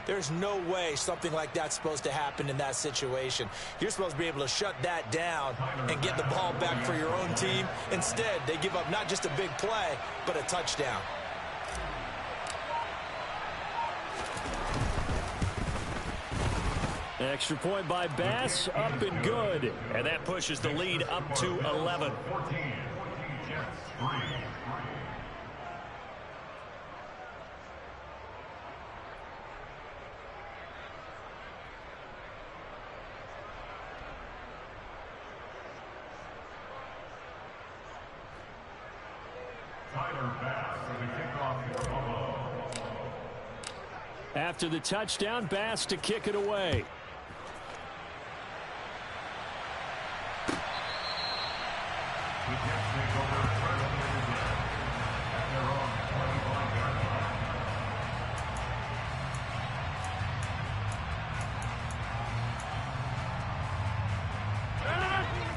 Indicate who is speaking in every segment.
Speaker 1: There's no way something like that's supposed to happen in that situation. You're supposed to be able to shut that down and get the ball back for your own team. Instead, they give up not just a big play, but a touchdown.
Speaker 2: Extra point by Bass, up and good. And that pushes the lead up to 11.
Speaker 3: 14, Jets 3. Tyler Bass for the kickoff for Buffalo.
Speaker 2: After the touchdown, Bass to kick it away.
Speaker 3: The Jets take over at their own 25-yard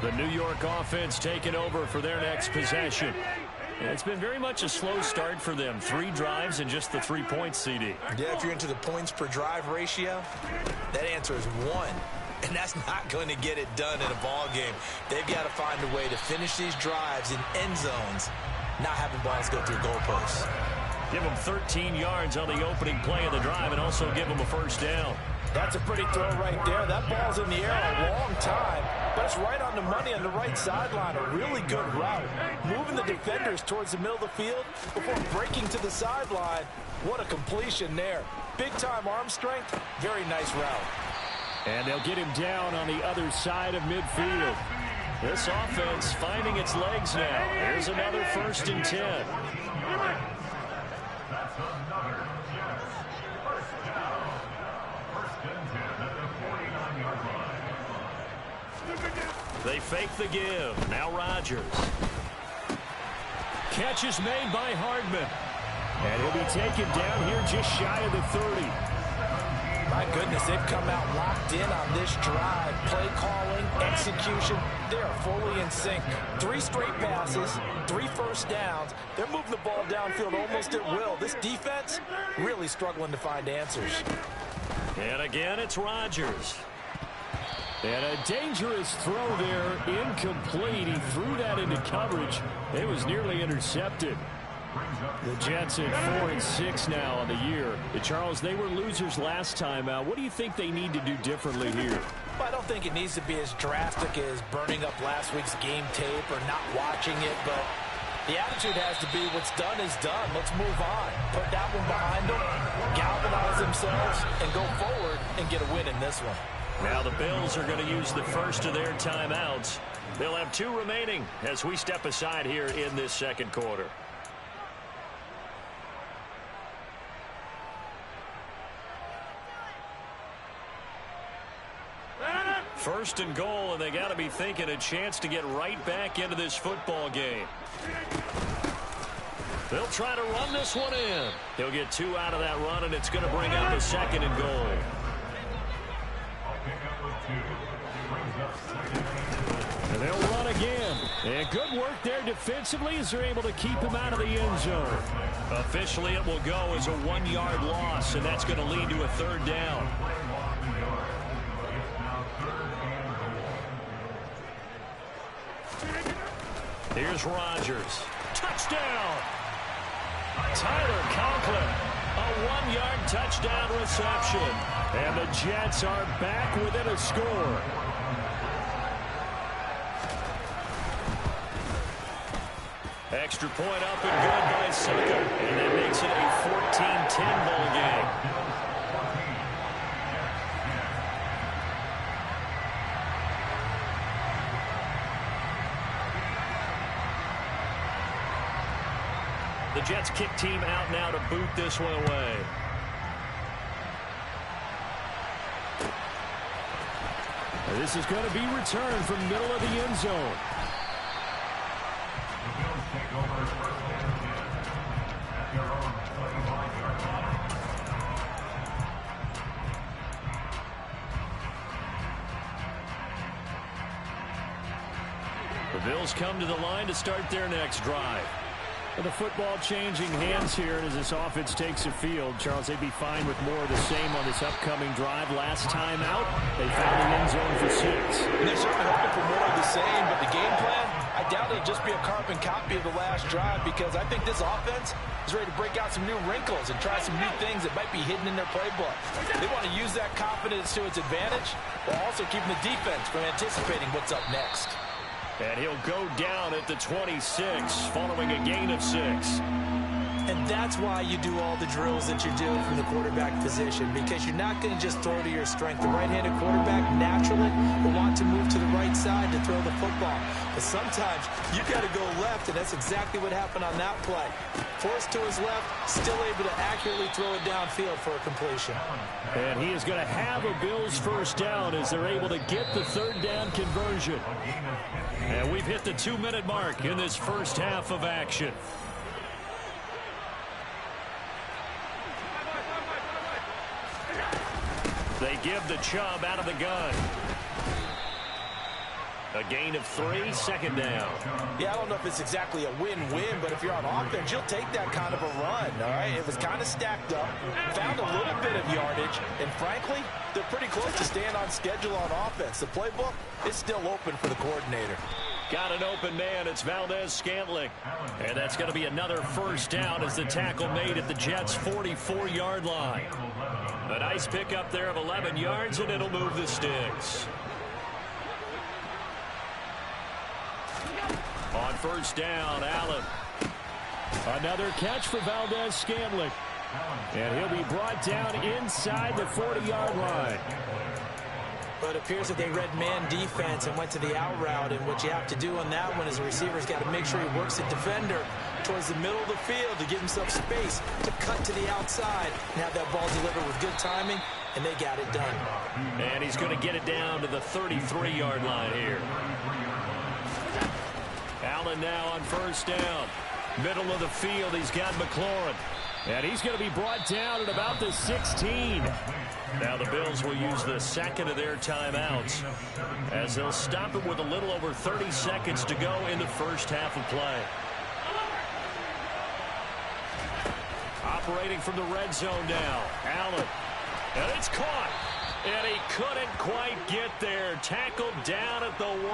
Speaker 3: line.
Speaker 2: The New York offense taking over for their next possession. And it's been very much a slow start for them. 3 drives and just the 3 points, CD.
Speaker 1: Yeah, if you're into the points per drive ratio, that answer is 1. And that's not going to get it done in a ball game. They've got to find a way to finish these drives in end zones, not having balls go through goalposts.
Speaker 2: Give them 13 yards on the opening play of the drive and also give them a first down.
Speaker 1: That's a pretty throw right there. That ball's in the air a long time, but it's right on the money on the right sideline. A really good route. Moving the defenders towards the middle of the field before breaking to the sideline. What a completion there. Big-time arm strength. Very nice route.
Speaker 2: And they'll get him down on the other side of midfield. This offense finding its legs now. Here's another 1st and 10.
Speaker 3: That's another Jets first down. 1st and 10 at the 49-yard line.
Speaker 2: They fake the give. Now Rodgers. Catch is made by Hardman. And he'll be taken down here just shy of the 30.
Speaker 1: My goodness, they've come out locked in on this drive. Play calling, execution, they are fully in sync. 3 straight passes, 3 first downs. They're moving the ball downfield almost at will. This defense really struggling to find answers.
Speaker 2: And again, it's Rodgers. And a dangerous throw there, incomplete. He threw that into coverage. It was nearly intercepted. The Jets at 4-6 now on the year. Charles, they were losers last time out. What do you think they need to do differently here?
Speaker 1: Well, I don't think it needs to be as drastic as burning up last week's game tape or not watching it, but the attitude has to be what's done is done. Let's move on. Put that one behind them, galvanize themselves, and go forward and get a win in this one.
Speaker 2: Now the Bills are going to use the first of their timeouts. They'll have 2 remaining as we step aside here in this second quarter. 1st and goal, and they got to be thinking a chance to get right back into this football game. They'll try to run this one in. He'll get 2 out of that run, and it's going to bring up a 2nd and goal. And they'll run again. And good work there defensively as they're able to keep him out of the end zone. Officially, it will go as a 1-yard loss, and that's going to lead to a 3rd down. Here's Rodgers. Touchdown! Tyler Conklin. A 1-yard touchdown reception. And the Jets are back within a score. Extra point up and good by Sucker. And that makes it a 14-10 ball game. The Jets kick team out now to boot this one away. This is going to be returned from the middle of the end zone.
Speaker 3: The Bills take over 1st and 10 at their own 25-yard line.
Speaker 2: The Bills come to the line to start their next drive. The football changing hands here as this offense takes the field. Charles, they'd be fine with more of the same on this upcoming drive. Last time out, they found the end zone for 6.
Speaker 1: And they're certainly hoping for more of the same, but the game plan, I doubt it'll just be a carbon copy of the last drive, because I think this offense is ready to break out some new wrinkles and try some new things that might be hidden in their playbook. They want to use that confidence to its advantage while also keeping the defense from anticipating what's up next.
Speaker 2: And he'll go down at the 26 following a gain of 6.
Speaker 1: And that's why you do all the drills that you do from the quarterback position, because you're not going to just throw to your strength. The right-handed quarterback naturally will want to move to the right side to throw the football. But sometimes you got to go left, and that's exactly what happened on that play. Forced to his left, still able to accurately throw it downfield for a completion.
Speaker 2: And he is going to have a Bills first down as they're able to get the third down conversion. And we've hit the 2-minute mark in this first half of action. They give the Chubb out of the gun. A gain of 3, second down.
Speaker 1: Yeah, I don't know if it's exactly a win-win, but if you're on offense, you'll take that kind of a run, all right? It was kind of stacked up, found a little bit of yardage, and frankly, they're pretty close to staying on schedule on offense. The playbook is still open for the coordinator.
Speaker 2: Got an open man. It's Valdes-Scantling. And that's going to be another first down as the tackle made at the Jets' 44-yard line. A nice pickup there of 11 yards, and it'll move the sticks. On first down, Allen. Another catch for Valdes-Scantling. And he'll be brought down inside the 40-yard line.
Speaker 1: But it appears that they read man defense and went to the out route, and what you have to do on that one is the receiver's got to make sure he works the defender towards the middle of the field to give himself space to cut to the outside and have that ball delivered with good timing, and they got it done.
Speaker 2: And he's going to get it down to the 33-yard line here. Allen now on first down. Middle of the field, he's got McLaurin. And he's going to be brought down at about the 16. Now the Bills will use the second of their timeouts as they'll stop it with a little over 30 seconds to go in the first half of play. Operating from the red zone now, Allen. And it's caught. And he couldn't quite get there. Tackled down at the 1.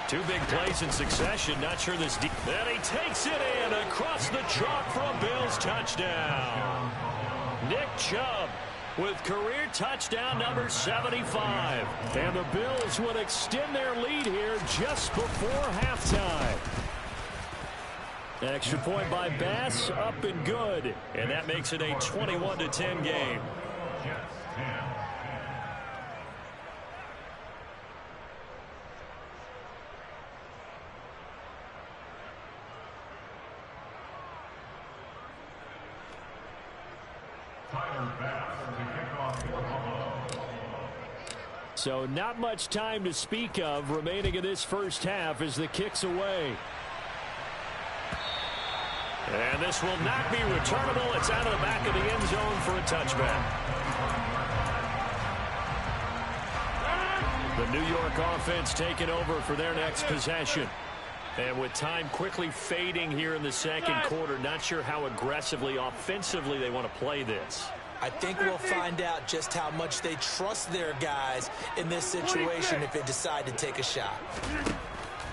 Speaker 2: 2 big plays in succession. Not sure this deep. Then he takes it in across the chalk for a Bills touchdown. Nick Chubb with career touchdown number 75. And the Bills would extend their lead here just before halftime. Extra point by Bass, up and good. And that makes it a 21-10 game. So not much time to speak of remaining in this first half as the kick's away. And this will not be returnable. It's out of the back of the end zone for a touchback. The New York offense taking over for their next possession. And with time quickly fading here in the second quarter, not sure how aggressively, offensively they want to play this.
Speaker 1: I think we'll find out just how much they trust their guys in this situation if they decide to take a shot.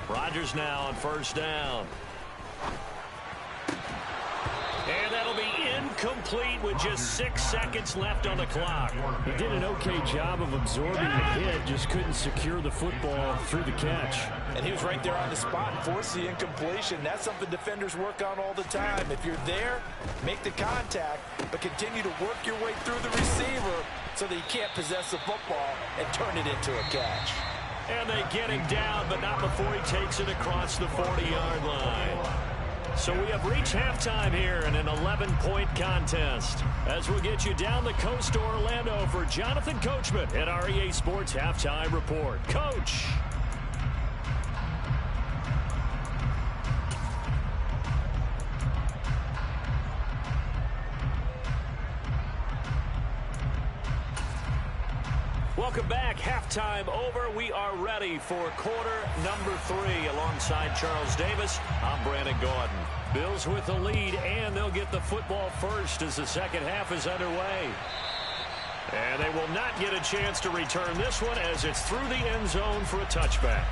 Speaker 2: Rodgers now on first down. And that'll be incomplete with just 6 seconds left on the clock. He did an okay job of absorbing the hit, just couldn't secure the football through the catch.
Speaker 1: And he was right there on the spot and forced the incompletion. That's something defenders work on all the time. If you're there, make the contact, but continue to work your way through the receiver so that you can't possess the football and turn it into a catch.
Speaker 2: And they get him down, but not before he takes it across the 40-yard line. So we have reached halftime here in an 11-point contest. As we'll get you down the coast to Orlando for Jonathan Coachman at our EA Sports Halftime Report. Coach. Welcome back. Halftime over. We are ready for quarter number 3. Alongside Charles Davis, I'm Brandon Gaudin. Bills with the lead, and they'll get the football first as the second half is underway. And they will not get a chance to return this one as it's through the end zone for a touchback.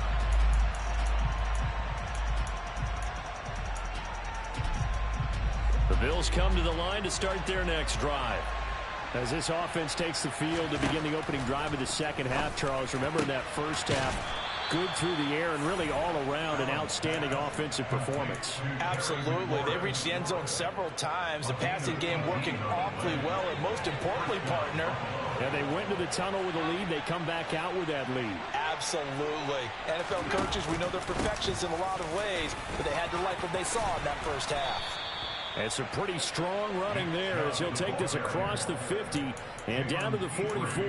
Speaker 2: The Bills come to the line to start their next drive. As this offense takes the field to begin the opening drive of the second half, Charles, remember in that first half, good through the air and really all around an outstanding offensive performance.
Speaker 1: Absolutely. They reached the end zone several times. The passing game working awfully well, and most importantly, partner.
Speaker 2: And they went to the tunnel with a lead. They come back out with that lead.
Speaker 1: Absolutely. NFL coaches, we know they're perfectionists in a lot of ways, but they had to like what they saw in that first half.
Speaker 2: And some pretty strong running there as he'll take this across the 50 and down to the 44.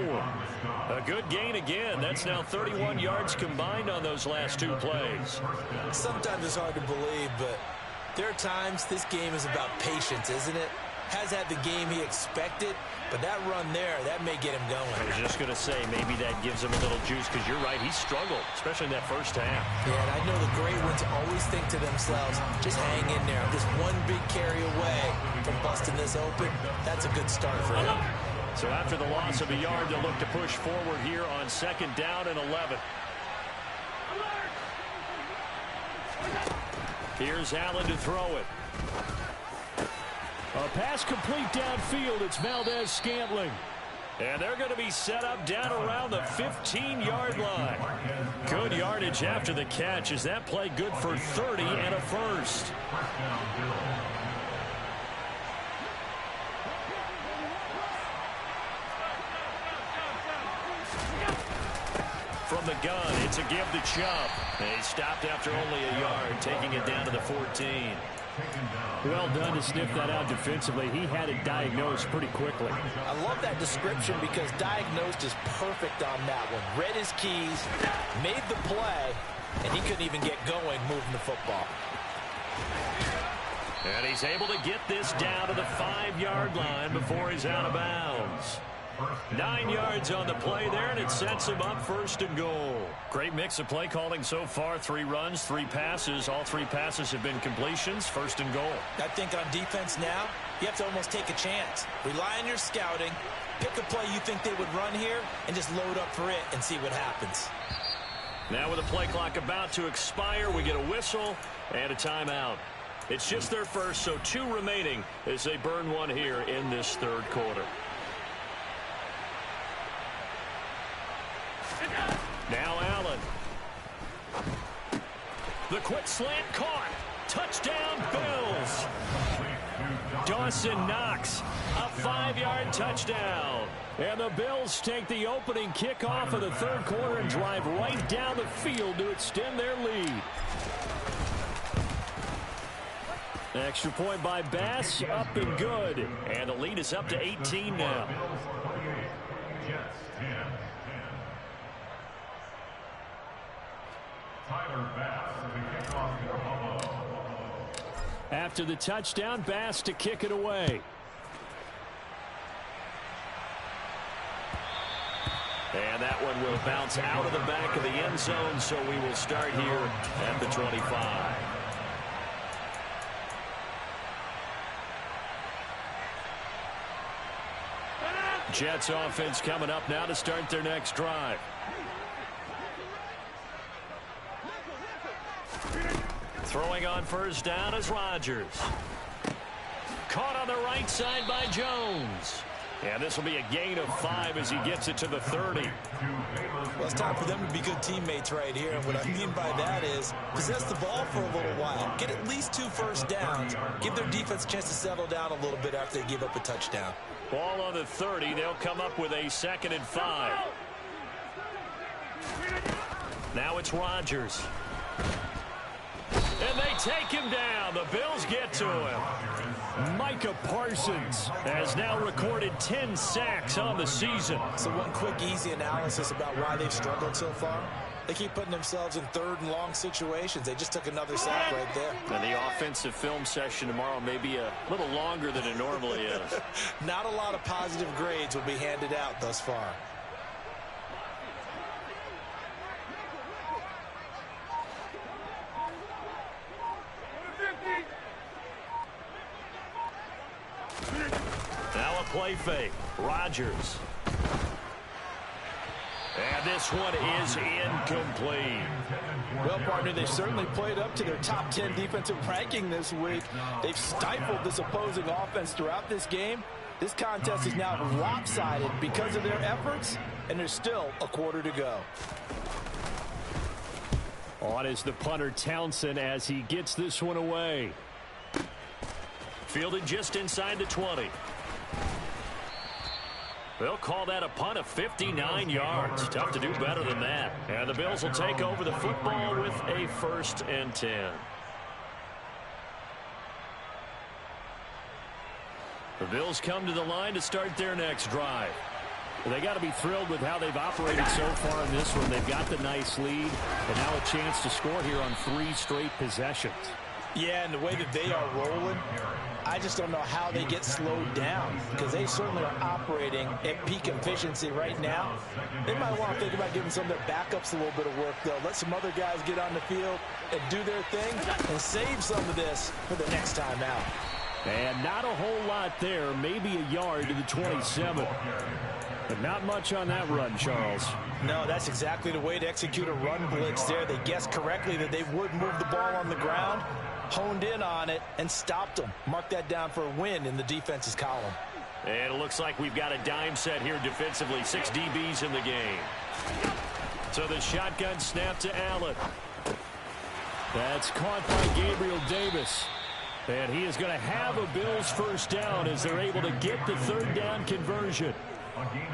Speaker 2: A good gain again. That's now 31 yards combined on those last two plays.
Speaker 1: Sometimes it's hard to believe, but there are times this game is about patience, isn't it? Has had the game he expected, but that run there, that may get him going.
Speaker 2: I was just going to say, maybe that gives him a little juice, because you're right, he struggled, especially in that first half.
Speaker 1: Yeah, and I know the great ones always think to themselves, just hang in there. Just one big carry away from busting this open. That's a good start for him.
Speaker 2: So after the loss of a yard, they'll look to push forward here on second down and 11. Here's Allen to throw it. A pass complete downfield. It's Valdez-Scantling. And they're going to be set up down around the 15-yard line. Good yardage after the catch. Is that play good for 30 and a first? From the gun, it's a give to Chubb. He stopped after only a yard, taking it down to the 14. Well done to sniff that out defensively. He had it diagnosed pretty quickly.
Speaker 1: I love that description because diagnosed is perfect on that one. Read his keys, made the play, and he couldn't even get going moving the football.
Speaker 2: And he's able to get this down to the 5-yard line before he's out of bounds. 9 yards on the play there, and it sets him up first and goal. Great mix of play calling so far. 3 runs, 3 passes. All 3 passes have been completions. First and goal.
Speaker 1: I think on defense now, you have to almost take a chance. Rely on your scouting. Pick a play you think they would run here, and just load up for it and see what happens.
Speaker 2: Now with the play clock about to expire, we get a whistle and a timeout. It's just their first, so 2 remaining as they burn one here in this third quarter. Now Allen. The quick slant caught. Touchdown Bills. Dawson Knox. A 5-yard touchdown. And the Bills take the opening kickoff of the third quarter and drive right down the field to extend their lead. Extra point by Bass, up and good. And the lead is up to 18 now. After the touchdown, Bass to kick it away. And that one will bounce out of the back of the end zone, so we will start here at the 25. Jets offense coming up now to start their next drive. Throwing on first down is Rodgers. Caught on the right side by Jones. And this will be a gain of 5 as he gets it to the 30.
Speaker 1: Well, it's time for them to be good teammates right here. And what I mean by that is possess the ball for a little while. Get at least 2 first downs. Give their defense a chance to settle down a little bit after they give up a touchdown.
Speaker 2: Ball on the 30. They'll come up with a 2nd and 5. Now it's Rodgers. And they take him down. The Bills get to him. Micah Parsons has now recorded 10 sacks on the season.
Speaker 1: So one quick, easy analysis about why they've struggled so far. They keep putting themselves in 3rd and long situations. They just took another sack right there.
Speaker 2: And the offensive film session tomorrow may be a little longer than it normally is.
Speaker 1: Not a lot of positive grades will be handed out thus far.
Speaker 2: play fake. Rodgers. And this one is incomplete.
Speaker 1: Well, partner, they certainly played up to their top 10 defensive ranking this week. They've stifled this opposing offense throughout this game. This contest is now lopsided because of their efforts, and there's still a quarter to go.
Speaker 2: On is the punter Townsend as he gets this one away. Fielded just inside the 20. They'll call that a punt of 59 yards. Tough to do better than that. And the Bills will take over the football with a 1st and 10. The Bills come to the line to start their next drive. They got to be thrilled with how they've operated so far in this one. They've got the nice lead, and now a chance to score here on 3 straight possessions. Yeah, and the way that they are rolling, I just don't know how they get slowed down, because they certainly are operating at peak efficiency right now. They might want to think about giving some of their backups a little bit of work, though. Let some other guys get on the field and do their thing and save some of this for the next time out. And not a whole lot there, maybe a yard to the 27. But not much on that run, Charles. No, that's exactly the way to execute a run blitz there. They guessed correctly that they would move the ball on the ground, honed in on it, and stopped them. Mark that down for a win in the defense's column. And it looks like we've got a dime set here defensively. 6 DBs in the game. So the shotgun snap to Allen. That's caught by Gabriel Davis. And he is going to have a Bills 1st down as they're able to get the 3rd down conversion.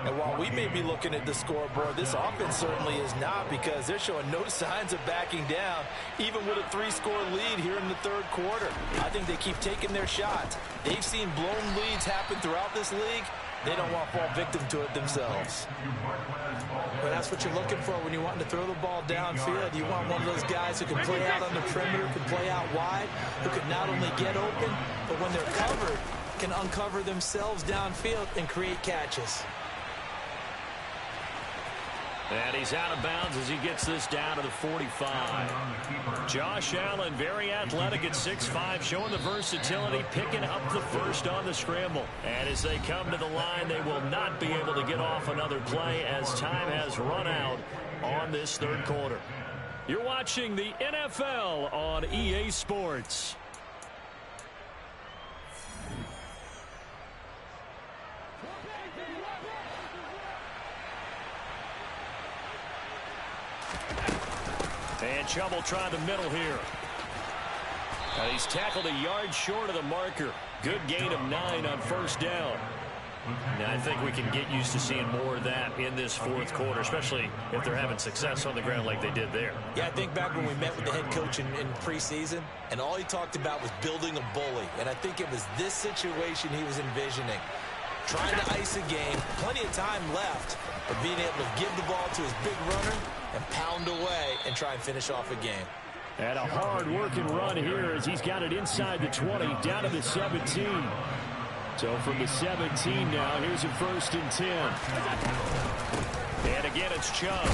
Speaker 2: And while we may be looking at the scoreboard, this offense certainly is not, because they're showing no signs of backing down, even with a 3-score lead here in the 3rd quarter. I think they keep taking their shots. They've seen blown leads happen throughout this league. They don't want to fall victim to it themselves. But that's what you're looking for when you're wanting to throw the ball downfield. You want one of those guys who can play out on the perimeter, can play out wide, who can not only get open, but when they're covered, can uncover themselves downfield and create catches. And he's out of bounds as he gets this down to the 45. Josh Allen, very athletic at 6'5", showing the versatility, picking up the 1st on the scramble. And as they come to the line, they will not be able to get off another play as time has run out on this 3rd quarter. You're watching the NFL on EA Sports. And Chubb trying the middle here. And he's tackled a yard short of the marker. Good gain of 9 on 1st down. Now I think we can get used to seeing more of that in this 4th quarter, especially if they're having success on the ground like they did there. Yeah, I think back when we met with the head coach in preseason, and all he talked about was building a bully. And I think it was this situation he was envisioning. Trying to ice a game, plenty of time left, but being able to give the ball to his big runner and pound away and try and finish off a game. And a hard-working run here as he's got it inside the 20, down to the 17. So from the 17 now, here's a 1st and 10. And again, it's Chubb.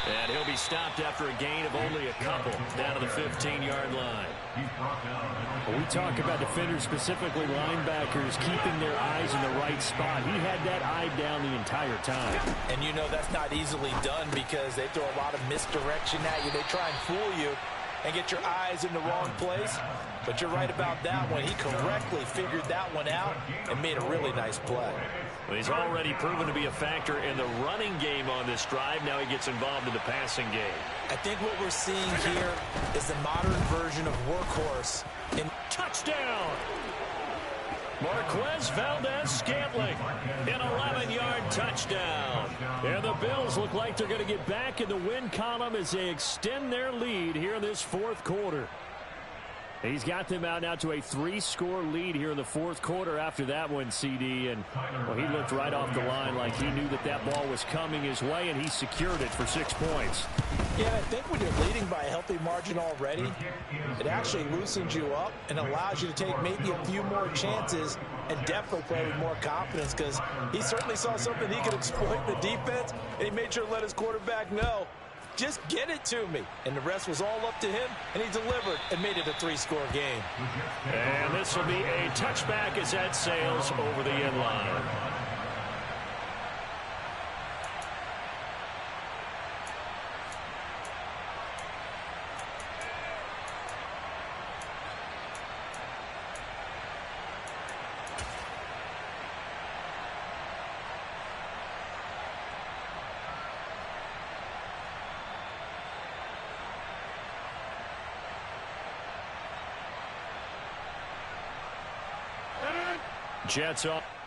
Speaker 2: And he'll be stopped after a gain of only a couple, down to the 15-yard line. We talk about defenders, specifically linebackers, keeping their eyes in the right spot. He had that eye down the entire time. And you know that's not easily done, because they throw a lot of misdirection at you. They try and fool you and get your eyes in the wrong place. But you're right about that one. He correctly figured that one out and made a really nice play. Well, he's already proven to be a factor in the running game on this drive. Now he gets involved in the passing game. I think what we're seeing here is the modern version of workhorse. In touchdown! Marquez Valdez-Scantling, an 11-yard touchdown. And the Bills look like they're going to get back in the win column as they extend their lead here in this 4th quarter. He's got them out now to a 3-score lead here in the 4th quarter after that one, CD. And, well, he looked right off the line like he knew that that ball was coming his way, and he secured it for 6 points. Yeah, I think when you're leading by a healthy margin already, it actually loosens you up and allows you to take maybe a few more chances and definitely play with more confidence, because he certainly saw something he could exploit in the defense, and he made sure to let his quarterback know
Speaker 1: Just get it to me. And the rest was all up to him, and he delivered and made it a 3-score game.
Speaker 2: And this will be a touchback as that sails over the end line. Jets off.